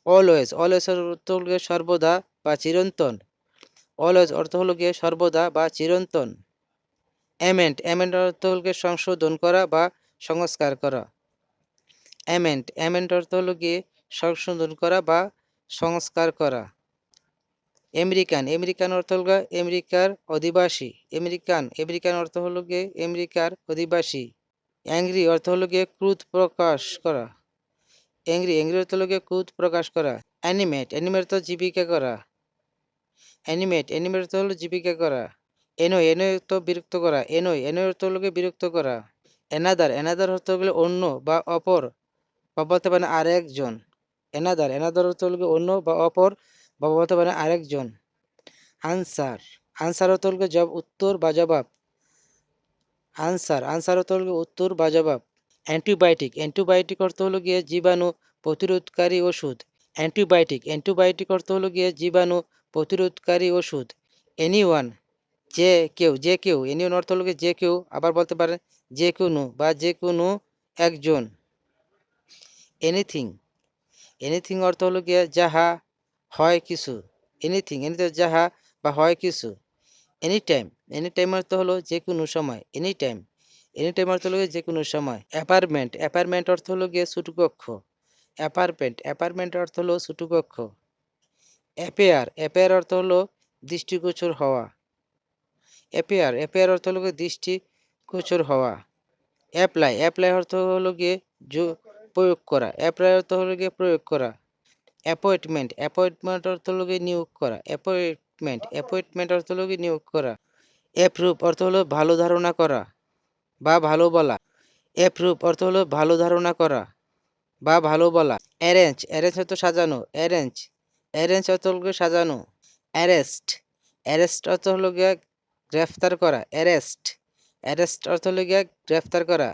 Always, always অর্থ হলো গিয়ে সর্বদা বা চিরন্তন। অলওয়েজ অর্থ হলো গিয়ে সর্বদা বা চিরন্তন। অ্যামেন্ড, অ্যামেন্ড অর্থ হলো গিয়ে সংশোধন করা বা সংস্কার করা। অ্যামেন্ড, অ্যামেন্ড অর্থ হলো গিয়ে সংশোধন করা বা সংস্কার করা। আমেরিকান, আমেরিকান অর্থ হলো গিয়ে আমেরিকার অধিবাসী। আমেরিকান, আমেরিকান অর্থ হলো গিয়ে আমেরিকার অধিবাসী। অ্যাংরি অর্থ হলো গিয়ে ক্রোধ প্রকাশ করা। অ্যাংরি, অ্যাংরি অর্থ হলো গিয়ে ক্রোধ প্রকাশ করা। অ্যানিমেট, অ্যানিমেট অর্থ জীবিকা করা। অ্যানিমেট, অ্যানিমেট অর্থ হলো জীবিকা করা। এনোয়, এনোয় অর্থ বিরক্ত করা। এনোয়, এনোয় অর্থ হলো গিয়ে বিরক্ত করা। অ্যানাদার, অ্যানাদার অর্থ হলো অন্য বা অপর বা বলতে পারেন আরেকজন। অ্যানাদার, অ্যানাদার অর্থ হলো গিয়ে অন্য বা অপর বা বলতে পারেন আরেকজন। আনসার, আনসার অর্থ হলো গিয়ে উত্তর বা জবাব। আনসার, আনসার অর্থ হলো গিয়ে উত্তর বা জবাব। অ্যান্টিবায়োটিক, অ্যান্টিবায়োটিক অর্থ হলো গিয়ে জীবাণু প্রতিরোধকারী ওষুধ। অ্যান্টিবায়োটিক, অ্যান্টিবায়োটিক অর্থ হলো গিয়ে জীবাণু প্রতিরোধকারী ওষুধ। এনিওয়ান, যে কেউ, যে কেউ। এনিওয়ান অর্থ হলো গিয়ে যে কেউ, আবার বলতে পারেন যে কোনো বা যে কোনো একজন। এনিথিং, এনিথিং অর্থ হলো গিয়ে যাহা হয় কিছু। এনিথিং, এনিথিং যাহা বা হয় কিছু। এনি টাইম, এনি টাইম অর্থ হলো যে কোনো সময়। এনি টাইম, এনি টাইম অর্থ হলো গিয়ে যে কোনো সময়। অ্যাপার্টমেন্ট, অ্যাপার্টমেন্ট অর্থ হলো গিয়ে ছোট কক্ষ। অ্যাপার্টমেন্ট, অ্যাপার্টমেন্ট অর্থ হলো ছোট কক্ষ। অ্যাপেয়ার, অ্যাপেয়ার অর্থ হলো দৃষ্টিগোচর হওয়া। অ্যাপেয়ার, অ্যাপেয়ার অর্থ হলো গিয়ে দৃষ্টিগোচর হওয়া। অ্যাপ্লাই, অ্যাপ্লাই অর্থ হলো গিয়ে প্রয়োগ করা। অ্যাপ্লাই অর্থ হলো গিয়ে প্রয়োগ করা। অ্যাপয়েন্টমেন্ট, অ্যাপয়েন্টমেন্ট অর্থ হলো গিয়ে নিয়োগ করা। অ্যাপয়েন্টমেন্ট, অ্যাপয়েন্টমেন্ট অর্থ হলো গিয়ে নিয়োগ করা। অ্যাপ্রুভ অর্থ হলো ভালো ধারণা করা বা ভালো বলা। অ্যাপ্রুভ অর্থ হলো ভালো ধারণা করা বা ভালো বলা। অ্যারেঞ্জ, অ্যারেঞ্জ অর্থ সাজানো। অ্যারেঞ্জ, অ্যারেঞ্জ অর্থ হলো গিয়ে সাজানো। অ্যারেস্ট, অ্যারেস্ট অর্থ হলো গিয়ে গ্রেফতার করা। অ্যারেস্ট, অ্যারেস্ট অর্থ হলো গিয়ে গ্রেফতার করা।